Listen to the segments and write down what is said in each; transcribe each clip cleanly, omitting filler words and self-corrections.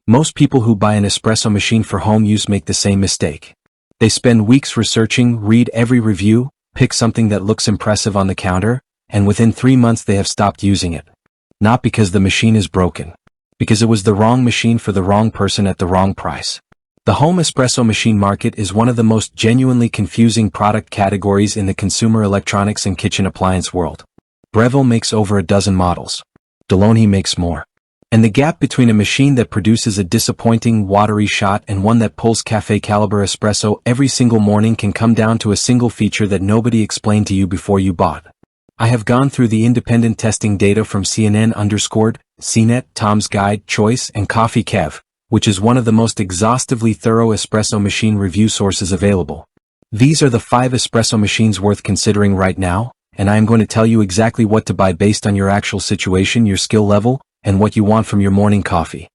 Most people who buy an espresso machine for home use make the same mistake. They spend weeks researching, read every review, pick something that looks impressive on the counter, and within 3 months they have stopped using it. Not because the machine is broken. Because it was the wrong machine for the wrong person at the wrong price. The home espresso machine market is one of the most genuinely confusing product categories in the consumer electronics and kitchen appliance world. Breville makes over a dozen models. DeLonghi makes more. And the gap between a machine that produces a disappointing, watery shot and one that pulls café-caliber espresso every single morning can come down to a single feature that nobody explained to you before you bought. I have gone through the independent testing data from CNN_, Tom's Guide, Choice, and Coffee Kev, which is one of the most exhaustively thorough espresso machine review sources available. These are the 5 espresso machines worth considering right now, and I am going to tell you exactly what to buy based on your actual situation, your skill level, and what you want from your morning coffee.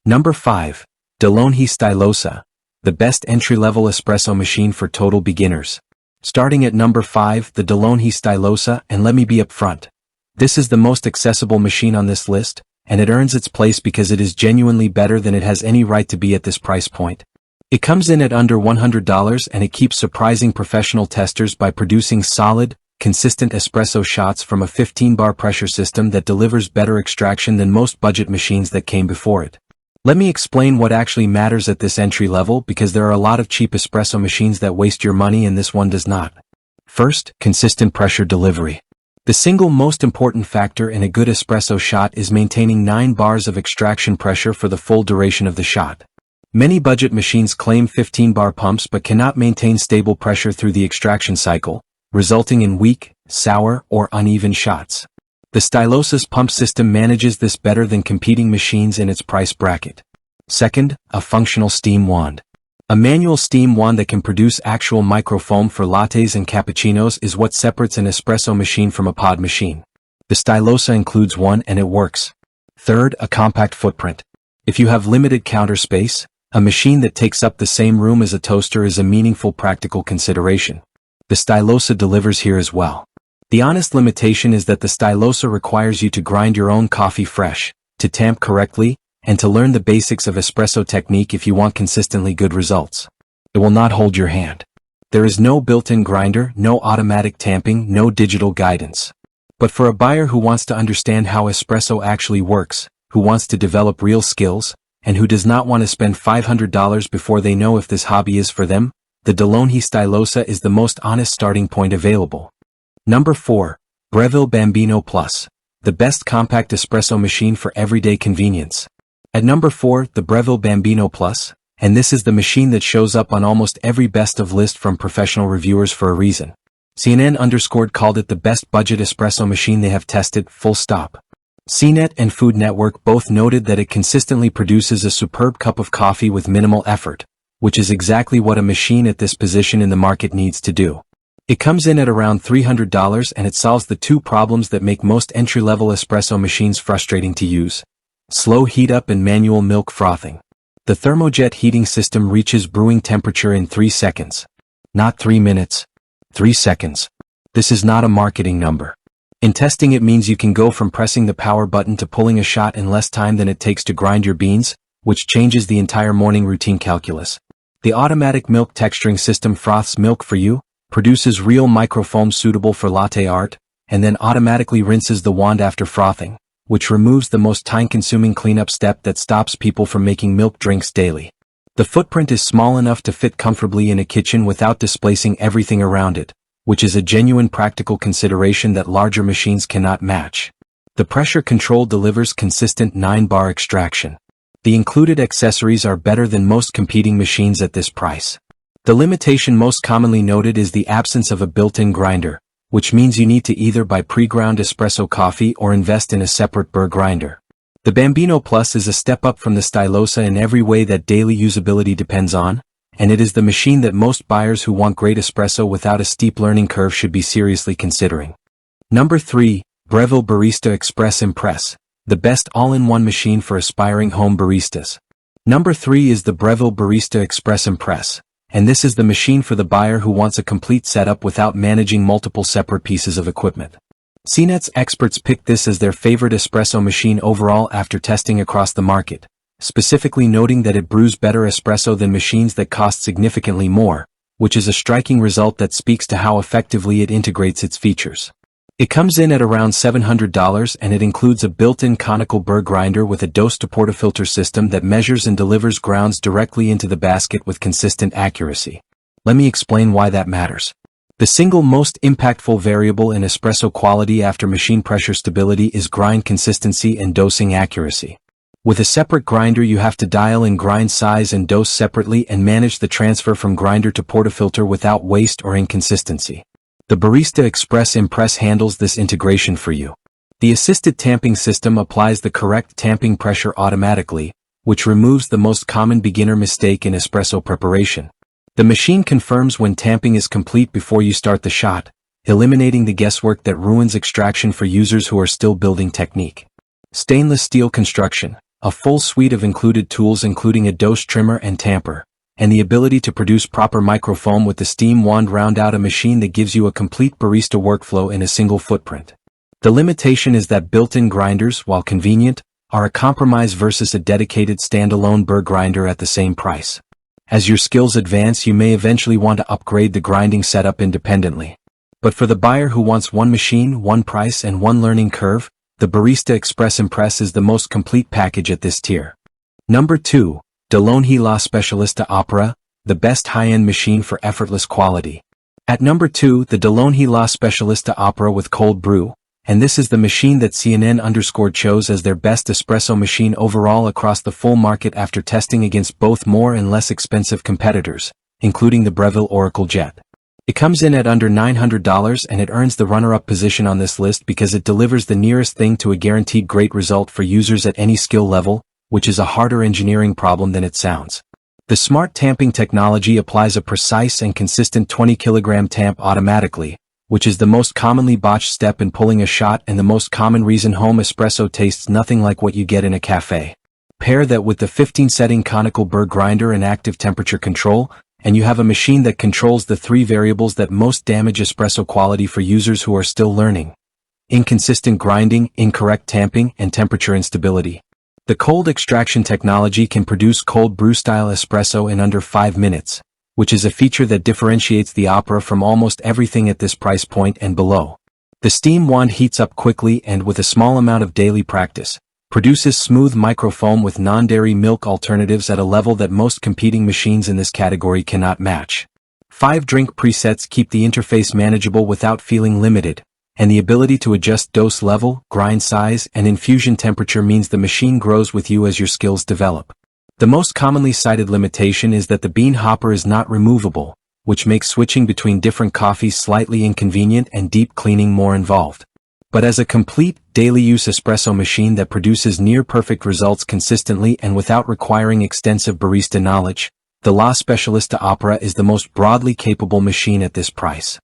Number 5. DeLonghi Stylosa, the best entry-level espresso machine for total beginners. Starting at number 5, the DeLonghi Stylosa, and let me be upfront. This is the most accessible machine on this list, and it earns its place because it is genuinely better than it has any right to be at this price point. It comes in at under $100 and it keeps surprising professional testers by producing solid, consistent espresso shots from a 15-bar pressure system that delivers better extraction than most budget machines that came before it. Let me explain what actually matters at this entry level because there are a lot of cheap espresso machines that waste your money and this one does not. First, consistent pressure delivery. The single most important factor in a good espresso shot is maintaining 9 bars of extraction pressure for the full duration of the shot. Many budget machines claim 15-bar pumps but cannot maintain stable pressure through the extraction cycle, resulting in weak, sour, or uneven shots. The Stylosa's pump system manages this better than competing machines in its price bracket. Second, a functional steam wand. A manual steam wand that can produce actual microfoam for lattes and cappuccinos is what separates an espresso machine from a pod machine. The Stylosa includes one and it works. Third, a compact footprint. If you have limited counter space, a machine that takes up the same room as a toaster is a meaningful practical consideration. The Stylosa delivers here as well. The honest limitation is that the Stylosa requires you to grind your own coffee fresh, to tamp correctly, and to learn the basics of espresso technique if you want consistently good results. It will not hold your hand. There is no built-in grinder, no automatic tamping, no digital guidance. But for a buyer who wants to understand how espresso actually works, who wants to develop real skills, and who does not want to spend $500 before they know if this hobby is for them, the DeLonghi Stylosa is the most honest starting point available. Number 4. Breville Bambino Plus, the best compact espresso machine for everyday convenience. At number 4, the Breville Bambino Plus, and this is the machine that shows up on almost every best of list from professional reviewers for a reason. CNN_ called it the best budget espresso machine they have tested, full stop. CNET and Food Network both noted that it consistently produces a superb cup of coffee with minimal effort, which is exactly what a machine at this position in the market needs to do. It comes in at around $300 and it solves the 2 problems that make most entry-level espresso machines frustrating to use: slow heat-up and manual milk frothing. The thermojet heating system reaches brewing temperature in 3 seconds. Not 3 minutes. 3 seconds. This is not a marketing number. In testing it means you can go from pressing the power button to pulling a shot in less time than it takes to grind your beans, which changes the entire morning routine calculus. The automatic milk texturing system froths milk for you, produces real microfoam suitable for latte art, and then automatically rinses the wand after frothing, which removes the most time-consuming cleanup step that stops people from making milk drinks daily. The footprint is small enough to fit comfortably in a kitchen without displacing everything around it, which is a genuine practical consideration that larger machines cannot match. The pressure control delivers consistent 9-bar extraction. The included accessories are better than most competing machines at this price. The limitation most commonly noted is the absence of a built-in grinder, which means you need to either buy pre-ground espresso coffee or invest in a separate burr grinder. The Bambino Plus is a step up from the Stylosa in every way that daily usability depends on, and it is the machine that most buyers who want great espresso without a steep learning curve should be seriously considering. Number 3. Breville Barista Express Impress, the best all-in-one machine for aspiring home baristas. Number 3 is the Breville Barista Express Impress, and this is the machine for the buyer who wants a complete setup without managing multiple separate pieces of equipment. CNET's experts picked this as their favorite espresso machine overall after testing across the market, specifically noting that it brews better espresso than machines that cost significantly more, which is a striking result that speaks to how effectively it integrates its features. It comes in at around $700 and it includes a built-in conical burr grinder with a dose-to-portafilter system that measures and delivers grounds directly into the basket with consistent accuracy. Let me explain why that matters. The single most impactful variable in espresso quality after machine pressure stability is grind consistency and dosing accuracy. With a separate grinder you have to dial in grind size and dose separately and manage the transfer from grinder to portafilter without waste or inconsistency. The Barista Express Impress handles this integration for you. The assisted tamping system applies the correct tamping pressure automatically, which removes the most common beginner mistake in espresso preparation. The machine confirms when tamping is complete before you start the shot, eliminating the guesswork that ruins extraction for users who are still building technique. Stainless steel construction, a full suite of included tools including a dose trimmer and tamper, and the ability to produce proper microfoam with the steam wand round out a machine that gives you a complete barista workflow in a single footprint. The limitation is that built-in grinders, while convenient, are a compromise versus a dedicated standalone burr grinder at the same price. As your skills advance you may eventually want to upgrade the grinding setup independently. But for the buyer who wants one machine, one price and one learning curve, the Barista Express Impress is the most complete package at this tier. Number 2. DeLonghi La Specialista Opera, the best high-end machine for effortless quality. At number 2, the DeLonghi La Specialista Opera with cold brew, and this is the machine that CNN_ chose as their best espresso machine overall across the full market after testing against both more and less expensive competitors, including the Breville Oracle Jet. It comes in at under $900 and it earns the runner-up position on this list because it delivers the nearest thing to a guaranteed great result for users at any skill level, which is a harder engineering problem than it sounds. The smart tamping technology applies a precise and consistent 20 kg tamp automatically, which is the most commonly botched step in pulling a shot and the most common reason home espresso tastes nothing like what you get in a cafe. Pair that with the 15-setting conical burr grinder and active temperature control, and you have a machine that controls the 3 variables that most damage espresso quality for users who are still learning: inconsistent grinding, incorrect tamping, and temperature instability. The cold extraction technology can produce cold brew-style espresso in under 5 minutes, which is a feature that differentiates the Opera from almost everything at this price point and below. The steam wand heats up quickly and with a small amount of daily practice, produces smooth microfoam with non-dairy milk alternatives at a level that most competing machines in this category cannot match. 5 drink presets keep the interface manageable without feeling limited, and the ability to adjust dose level, grind size, and infusion temperature means the machine grows with you as your skills develop. The most commonly cited limitation is that the bean hopper is not removable, which makes switching between different coffees slightly inconvenient and deep cleaning more involved. But as a complete, daily-use espresso machine that produces near-perfect results consistently and without requiring extensive barista knowledge, the La Specialista Opera is the most broadly capable machine at this price.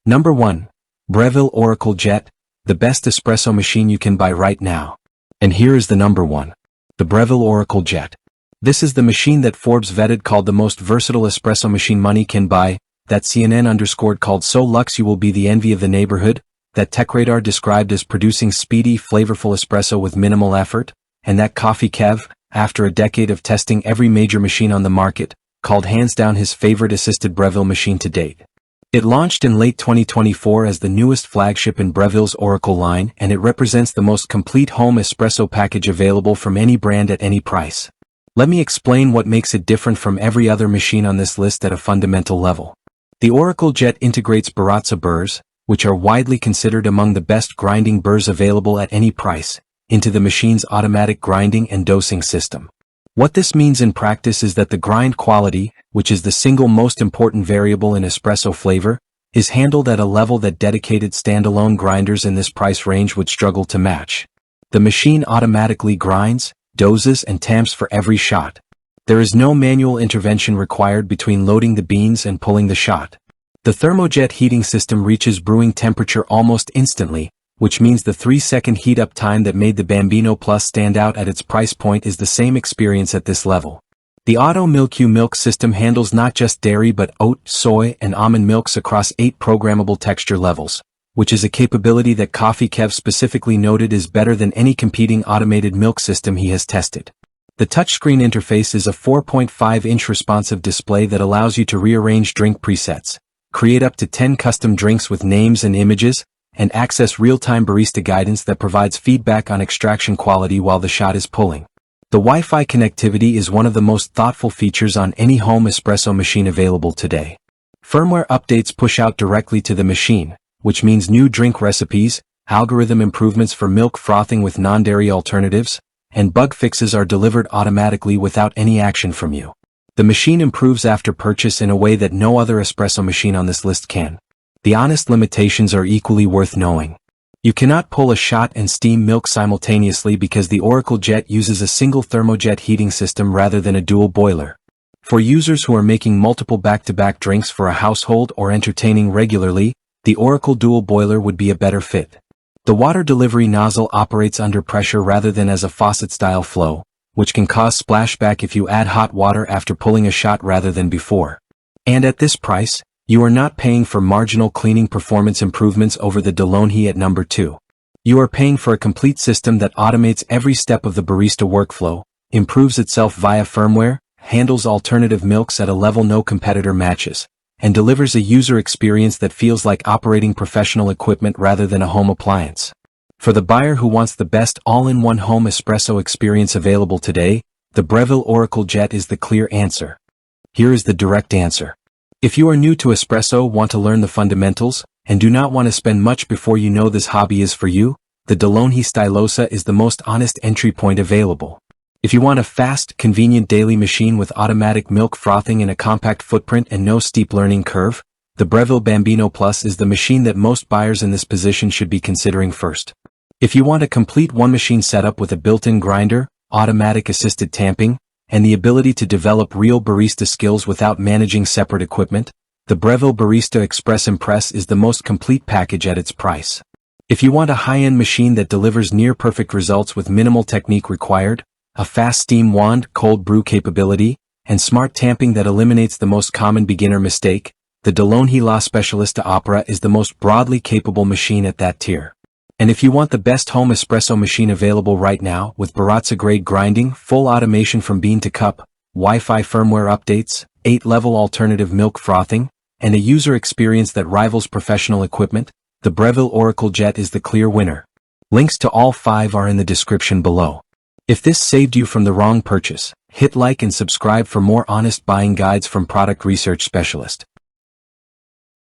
Number 1. Breville Oracle Jet, the best espresso machine you can buy right now. And here is the number 1. The Breville Oracle Jet. This is the machine that Forbes vetted called the most versatile espresso machine money can buy, that CNN_ called so luxe you will be the envy of the neighborhood, that TechRadar described as producing speedy, flavorful espresso with minimal effort, and that Coffee Kev, after a decade of testing every major machine on the market, called hands down his favorite assisted Breville machine to date. It launched in late 2024 as the newest flagship in Breville's Oracle line, and it represents the most complete home espresso package available from any brand at any price. Let me explain what makes it different from every other machine on this list at a fundamental level. The Oracle Jet integrates Baratza burrs, which are widely considered among the best grinding burrs available at any price, into the machine's automatic grinding and dosing system. What this means in practice is that the grind quality, which is the single most important variable in espresso flavor, is handled at a level that dedicated standalone grinders in this price range would struggle to match. The machine automatically grinds, doses, and tamps for every shot. There is no manual intervention required between loading the beans and pulling the shot. The thermojet heating system reaches brewing temperature almost instantly, which means the 3-second heat-up time that made the Bambino Plus stand out at its price point is the same experience at this level. The Auto MilQ milk system handles not just dairy but oat, soy, and almond milks across 8 programmable texture levels, which is a capability that Coffee Kev specifically noted is better than any competing automated milk system he has tested. The touchscreen interface is a 4.5-inch responsive display that allows you to rearrange drink presets, create up to 10 custom drinks with names and images, and access real-time barista guidance that provides feedback on extraction quality while the shot is pulling. The Wi-Fi connectivity is one of the most thoughtful features on any home espresso machine available today. Firmware updates push out directly to the machine, which means new drink recipes, algorithm improvements for milk frothing with non-dairy alternatives, and bug fixes are delivered automatically without any action from you. The machine improves after purchase in a way that no other espresso machine on this list can. The honest limitations are equally worth knowing. You cannot pull a shot and steam milk simultaneously because the Oracle Jet uses a single thermojet heating system rather than a dual boiler. For users who are making multiple back-to-back drinks for a household or entertaining regularly, the Oracle Dual Boiler would be a better fit. The water delivery nozzle operates under pressure rather than as a faucet-style flow, which can cause splashback if you add hot water after pulling a shot rather than before. And at this price, you are not paying for marginal cleaning performance improvements over the DeLonghi at number 2. You are paying for a complete system that automates every step of the barista workflow, improves itself via firmware, handles alternative milks at a level no competitor matches, and delivers a user experience that feels like operating professional equipment rather than a home appliance. For the buyer who wants the best all-in-one home espresso experience available today, the Breville Oracle Jet is the clear answer. Here is the direct answer. If you are new to espresso, want to learn the fundamentals, and do not want to spend much before you know this hobby is for you, the DeLonghi Stylosa is the most honest entry point available. If you want a fast, convenient daily machine with automatic milk frothing in a compact footprint and no steep learning curve, the Breville Bambino Plus is the machine that most buyers in this position should be considering first. If you want a complete one-machine setup with a built-in grinder, automatic assisted tamping, and the ability to develop real barista skills without managing separate equipment, the Breville Barista Express Impress is the most complete package at its price. If you want a high-end machine that delivers near-perfect results with minimal technique required, a fast steam wand, cold brew capability, and smart tamping that eliminates the most common beginner mistake, the DeLonghi La Specialista Opera is the most broadly capable machine at that tier. And if you want the best home espresso machine available right now with Baratza-grade grinding, full automation from bean to cup, Wi-Fi firmware updates, 8-level alternative milk frothing, and a user experience that rivals professional equipment, the Breville Oracle Jet is the clear winner. Links to all 5 are in the description below. If this saved you from the wrong purchase, hit like and subscribe for more honest buying guides from product research specialist.